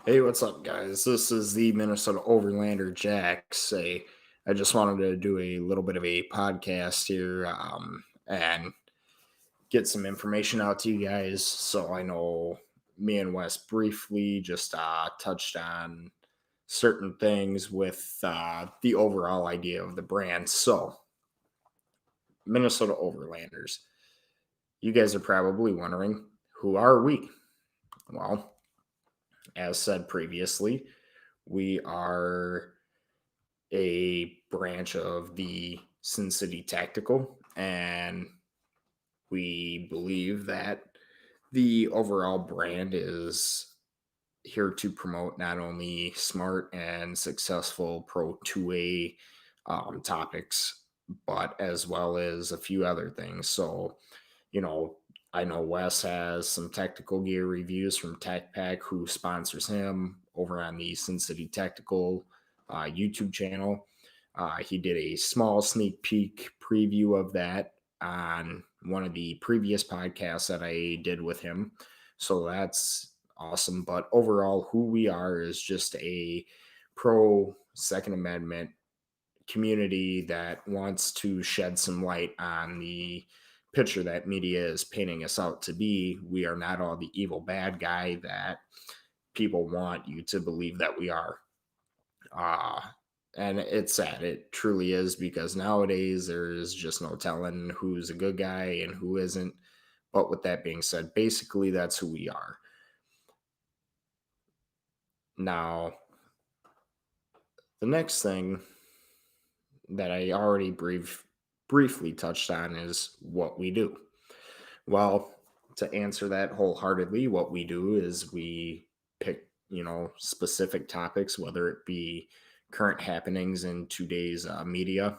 Hey, what's up, guys? This is the Minnesota Overlander Jax. I just wanted to do a little bit of a podcast here and get some information out to you guys. So I know me and Wes briefly just touched on certain things with the overall idea of the brand. So, Minnesota Overlanders. You guys are probably wondering, who are we? Well, as said previously, we are a branch of the Sin City Tactical, and we believe that the overall brand is here to promote not only smart and successful Pro 2A topics, but as well as a few other things. So, you know, I know Wes has some tactical gear reviews from Tech Pack, who sponsors him over on the Sin City Tactical YouTube channel. He did a small sneak peek preview of that on one of the previous podcasts that I did with him. So that's awesome. But overall, who we are is just a pro Second Amendment community that wants to shed some light on the picture that media is painting us out to be. We are not all the evil bad guy that people want you to believe that we are. Uh, and it's sad. It truly is, because nowadays there's just no telling who's a good guy and who isn't. But with that being said, basically that's who we are. Now, the next thing that I already briefly touched on is what we do. Well, to answer that wholeheartedly, what we do is we pick, specific topics, whether it be current happenings in today's media,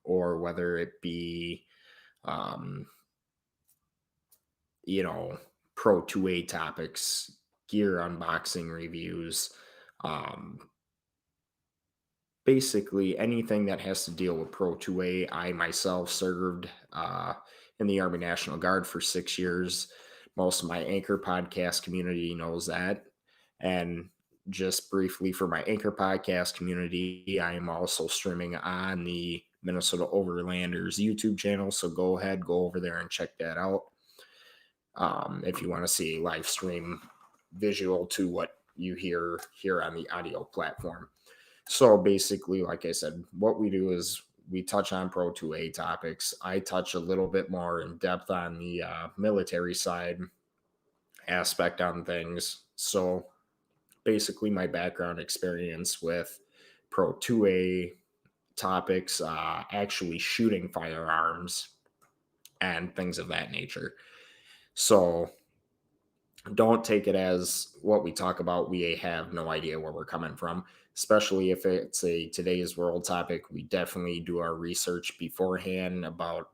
or whether it be, um, you know, Pro 2A topics, gear unboxing reviews, um, basically anything that has to deal with Pro 2A. I myself served in the Army National Guard for 6 years. Most of my Anchor podcast community knows that. And just briefly, for my Anchor podcast community, I am also streaming on the Minnesota Overlanders YouTube channel. So go ahead, go over there and check that out. If you want to see a live stream visual to what you hear here on the audio platform. So basically, like I said, what we do is we touch on Pro 2A topics. I touch a little bit more in depth on the military side aspect on things. So basically, my background experience with Pro 2A topics, actually shooting firearms and things of that nature. So don't take it as what we talk about. We have no idea where we're coming from, especially if it's a today's world topic. We definitely do our research beforehand about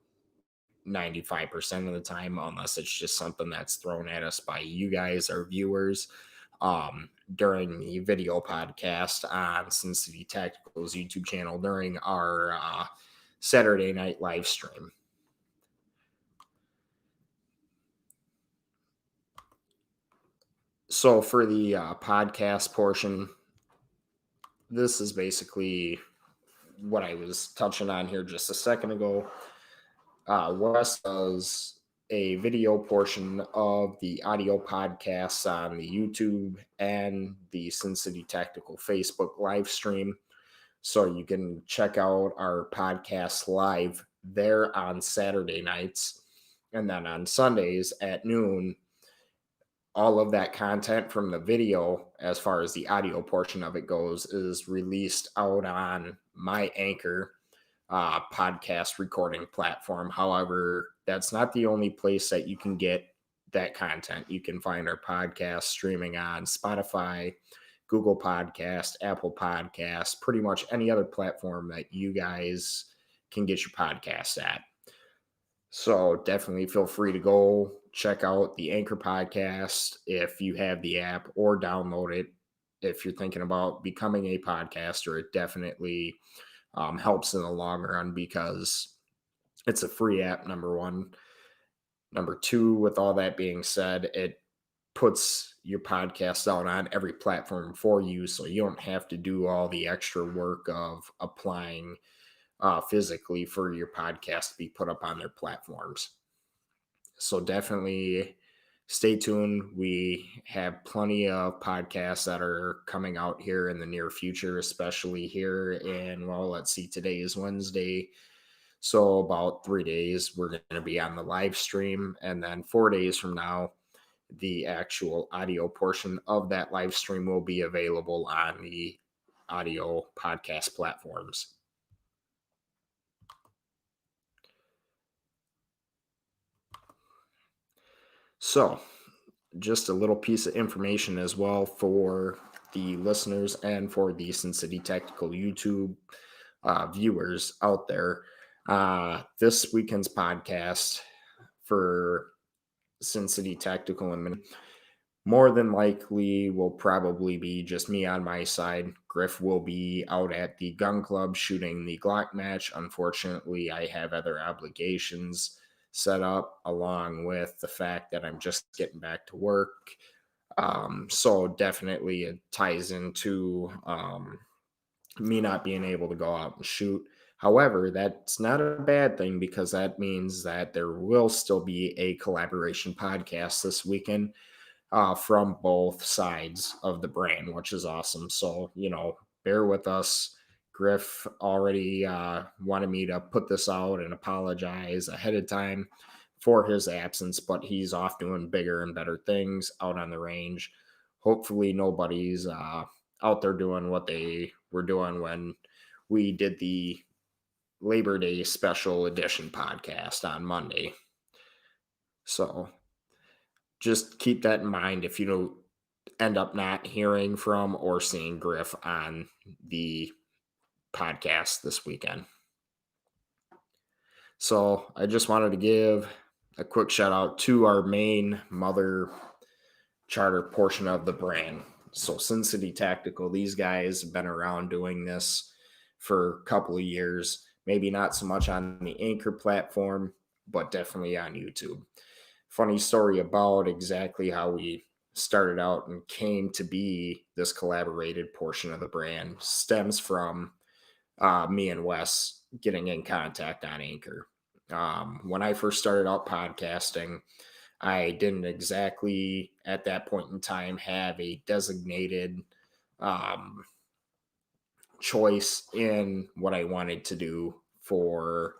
95% of the time, unless it's just something that's thrown at us by you guys, our viewers, during the video podcast on Sin City Tactical's YouTube channel during our Saturday night live stream. So for the podcast portion, this is basically what I was touching on here just a second ago. Wes does a video portion of the audio podcasts on the YouTube and the Sin City Tactical Facebook live stream. So you can check out our podcast live there on Saturday nights. And then on Sundays at noon, all of that content from the video, as far as the audio portion of it goes, is released out on my Anchor podcast recording platform. However, that's not the only place that you can get that content. You can find our podcast streaming on Spotify, Google Podcast, Apple Podcast, pretty much any other platform that you guys can get your podcast at. So definitely feel free to go check out the Anchor podcast if you have the app, or download it if you're thinking about becoming a podcaster. It definitely helps in the long run, because it's a free app, number one. Number two, with all that being said, it puts your podcast out on every platform for you, so you don't have to do all the extra work of applying physically for your podcast to be put up on their platforms. So definitely stay tuned. We have plenty of podcasts that are coming out here in the near future, especially here in, well, let's see, today is Wednesday. So about 3 days, we're going to be on the live stream. And then 4 days from now, the actual audio portion of that live stream will be available on the audio podcast platforms. So, just a little piece of information as well for the listeners and for the Sin City Tactical YouTube viewers out there. This weekend's podcast for Sin City Tactical and more than likely will probably be just me on my side. Griff will be out at the gun club shooting the Glock match. Unfortunately, I have other obligations set up, along with the fact that I'm just getting back to work. So definitely it ties into me not being able to go out and shoot. However, that's not a bad thing because that means that there will still be a collaboration podcast this weekend from both sides of the brand, which is awesome. So, bear with us. Griff already wanted me to put this out and apologize ahead of time for his absence, but he's off doing bigger and better things out on the range. Hopefully, nobody's out there doing what they were doing when we did the Labor Day special edition podcast on Monday. So just keep that in mind if you don't end up not hearing from or seeing Griff on the podcast this weekend. So I just wanted to give a quick shout out to our main mother charter portion of the brand. So Sin City Tactical, these guys have been around doing this for a couple of years, maybe not so much on the Anchor platform, but definitely on YouTube. Funny story about exactly how we started out and came to be this collaborated portion of the brand stems from me and Wes getting in contact on Anchor. When I first started out podcasting, I didn't exactly at that point in time have a designated choice in what I wanted to do for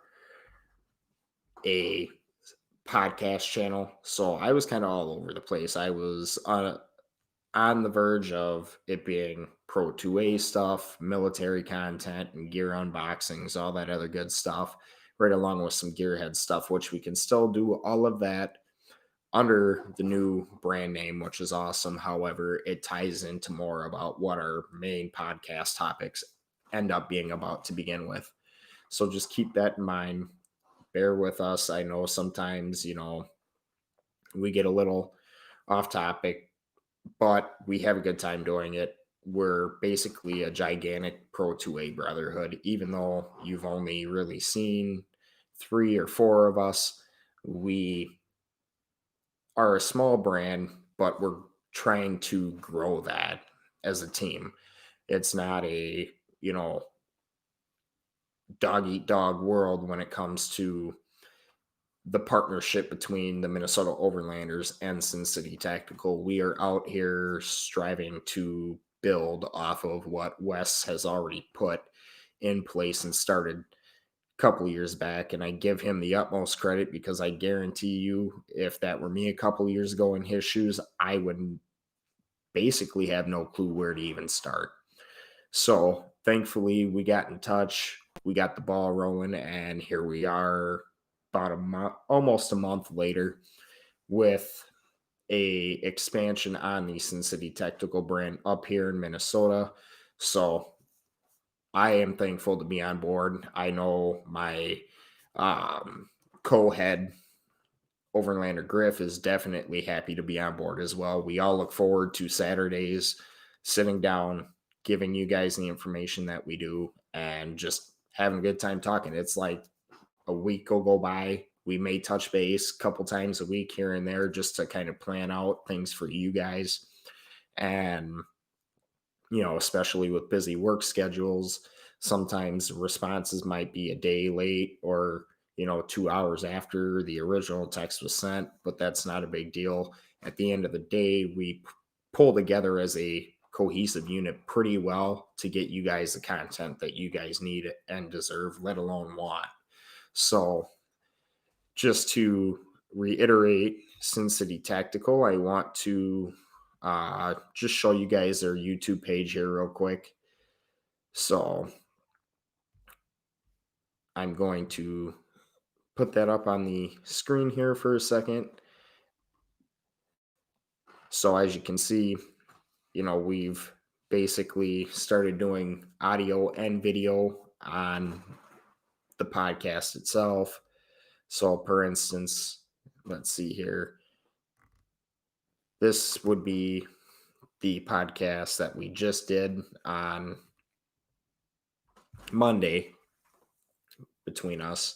a podcast channel. So I was kind of all over the place. I was on the verge of it being Pro 2A stuff, military content, and gear unboxings, all that other good stuff, right along with some gearhead stuff, which we can still do all of that under the new brand name, which is awesome. However, it ties into more about what our main podcast topics end up being about to begin with. So just keep that in mind. Bear with us. I know sometimes, we get a little off topic, but we have a good time doing it. We're basically a gigantic Pro 2A brotherhood, even though you've only really seen 3 or 4 of us. We are a small brand, but we're trying to grow that as a team. It's not a, dog eat dog world when it comes to the partnership between the Minnesota Overlanders and Sin City Tactical. We are out here striving to build off of what Wes has already put in place and started a couple years back. And I give him the utmost credit because I guarantee you, if that were me a couple years ago in his shoes, I would basically have no clue where to even start. So thankfully, we got in touch, we got the ball rolling, and here we are about almost a month later with a expansion on the Sin City Tactical brand up here in Minnesota. So I am thankful to be on board. I know my co-head Overlander Griff is definitely happy to be on board as well. We all look forward to Saturdays, sitting down, giving you guys the information that we do, and just having a good time talking. It's like a week will go by. we may touch base a couple times a week here and there just to kind of plan out things for you guys. And, especially with busy work schedules, sometimes responses might be a day late or, 2 hours after the original text was sent, but that's not a big deal. At the end of the day, we pull together as a cohesive unit pretty well to get you guys the content that you guys need and deserve, let alone want. So, just to reiterate, Sin City Tactical, I want to just show you guys their YouTube page here real quick. So I'm going to put that up on the screen here for a second. So as you can see, we've basically started doing audio and video on the podcast itself. So for instance, let's see here. This would be the podcast that we just did on Monday between us.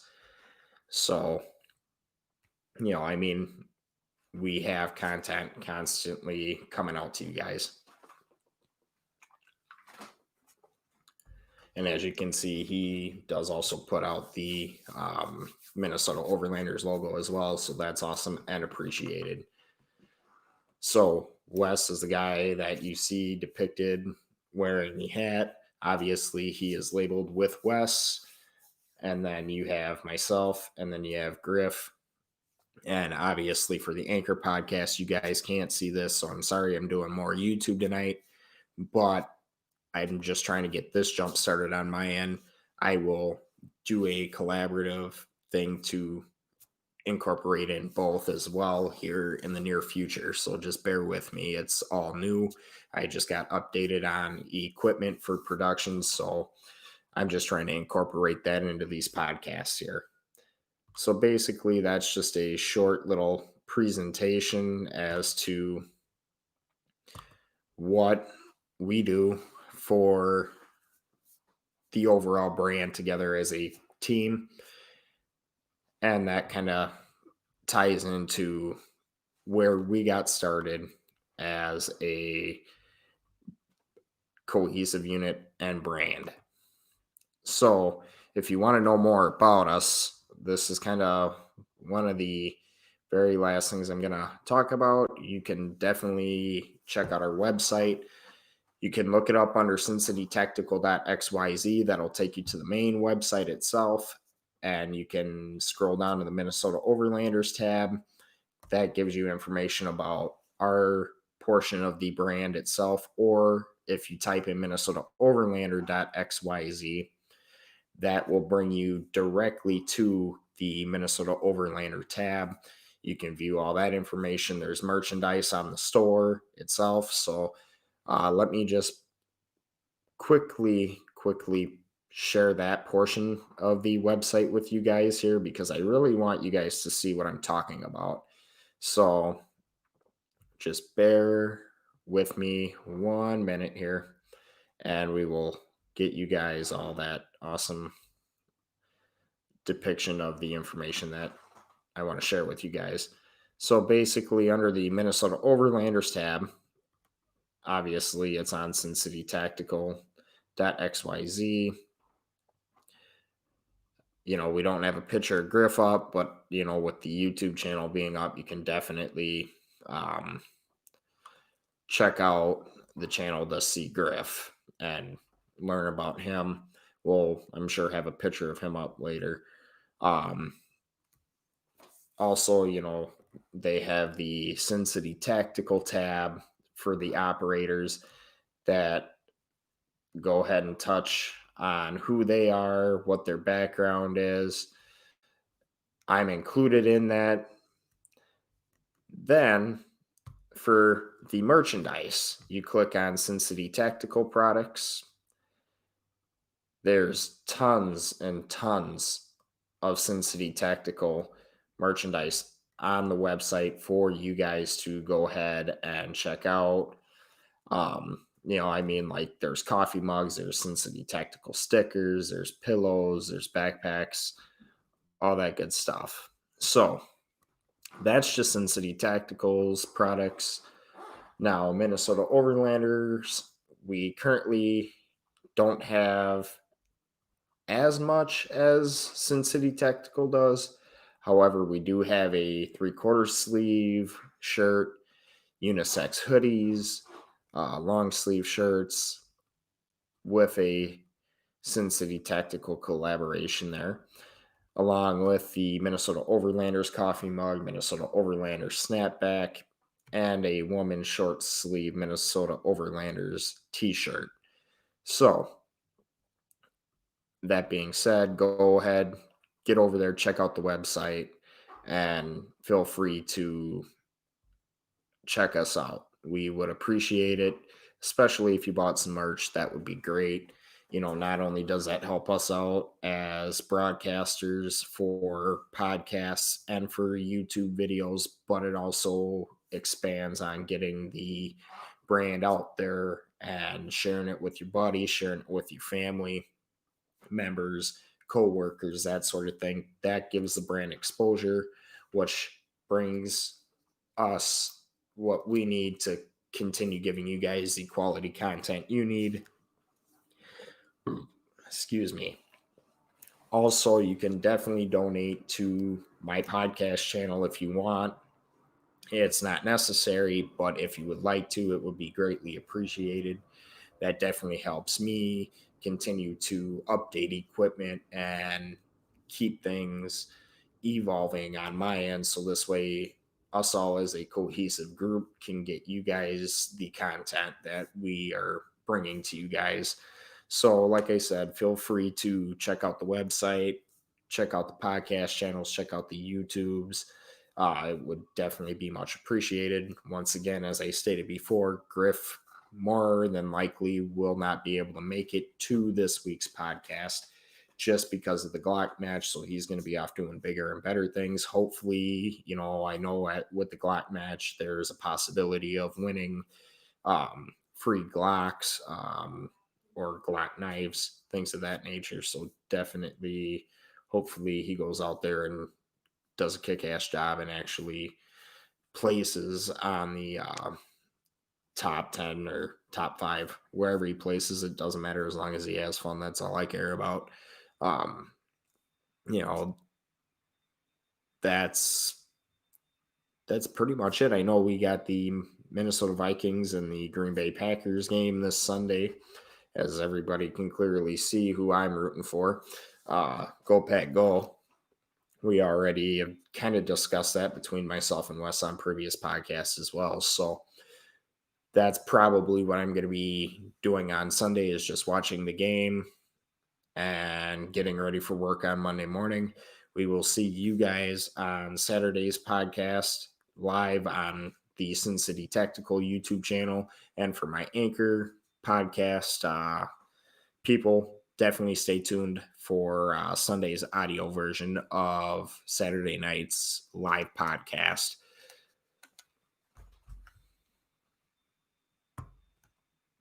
So, we have content constantly coming out to you guys. And as you can see, he does also put out the Minnesota Overlanders logo as well. So that's awesome and appreciated. So Wes is the guy that you see depicted wearing the hat. Obviously, he is labeled with Wes. And then you have myself, and then you have Griff. And obviously, for the Anchor podcast, you guys can't see this. So I'm sorry I'm doing more YouTube tonight. But I'm just trying to get this jump started on my end. I will do a collaborative thing to incorporate in both as well here in the near future. So just bear with me. It's all new. I just got updated on equipment for production. So I'm just trying to incorporate that into these podcasts here. So basically, that's just a short little presentation as to what we do for the overall brand together as a team. And that kind of ties into where we got started as a cohesive unit and brand. So if you want to know more about us, this is kind of one of the very last things I'm going to talk about. You can definitely check out our website. You can look it up under cincinnatitactical.xyz. That'll take you to the main website itself. And you can scroll down to the Minnesota Overlanders tab. That gives you information about our portion of the brand itself. Or if you type in Minnesota Overlander.xyz, that will bring you directly to the Minnesota Overlander tab. You can view all that information. There's merchandise on the store itself. So let me just quickly share that portion of the website with you guys here, because I really want you guys to see what I'm talking about. So just bear with me 1 minute here, and we will get you guys all that awesome depiction of the information that I want to share with you guys. So basically, under the Minnesota Overlanders tab, obviously it's on cincinnatitactical.xyz. We don't have a picture of Griff up, but with the YouTube channel being up, you can definitely check out the channel to see Griff and learn about him. I'm sure have a picture of him up later. Also, they have the Sin City Tactical tab for the operators that go ahead and touch on who they are, what their background is. I'm included in that. Then for the merchandise, you click on Sin City Tactical products. There's tons and tons of Sin City Tactical merchandise on the website for you guys to go ahead and check out. Like there's coffee mugs, there's Sin City Tactical stickers, there's pillows, there's backpacks, all that good stuff. So that's just Sin City Tacticals products. Now, Minnesota Overlanders, we currently don't have as much as Sin City Tactical does. However, we do have a 3/4 sleeve shirt, unisex hoodies, long sleeve shirts with a Sin City Tactical collaboration there, along with the Minnesota Overlanders coffee mug, Minnesota Overlanders snapback, and a woman's short sleeve Minnesota Overlanders t shirt. So, that being said, go ahead, get over there, check out the website, and feel free to check us out. We would appreciate it, especially if you bought some merch. That would be great. Not only does that help us out as broadcasters for podcasts and for YouTube videos, but it also expands on getting the brand out there and sharing it with your buddies, sharing it with your family members, co-workers, that sort of thing. That gives the brand exposure, which brings us what we need to continue giving you guys the quality content you need. Excuse me. Also, you can definitely donate to my podcast channel if you want. It's not necessary, but if you would like to, it would be greatly appreciated. That definitely helps me continue to update equipment and keep things evolving on my end. So this way, us all as a cohesive group can get you guys the content that we are bringing to you guys. So, like I said, feel free to check out the website, check out the podcast channels, check out the YouTubes. It would definitely be much appreciated. Once again, as I stated before, Griff more than likely will not be able to make it to this week's podcast just because of the Glock match. So he's going to be off doing bigger and better things. Hopefully, I know with the Glock match, there's a possibility of winning free Glocks or Glock knives, things of that nature. So definitely, hopefully, he goes out there and does a kick-ass job and actually places on the top 10 or top 5, wherever he places. It doesn't matter as long as he has fun. That's all I care about. Um, you know, that's pretty much it. I know we got the Minnesota Vikings and the Green Bay Packers game this Sunday, as everybody can clearly see who I'm rooting for. Go Pack Go. We already have kind of discussed that between myself and Wes on previous podcasts as well. So that's probably what I'm going to be doing on Sunday, is just watching the game and getting ready for work on Monday morning. We will see you guys on Saturday's podcast live on the Sin City Tactical YouTube channel. And for my Anchor podcast, people, definitely stay tuned for Sunday's audio version of Saturday night's live podcast.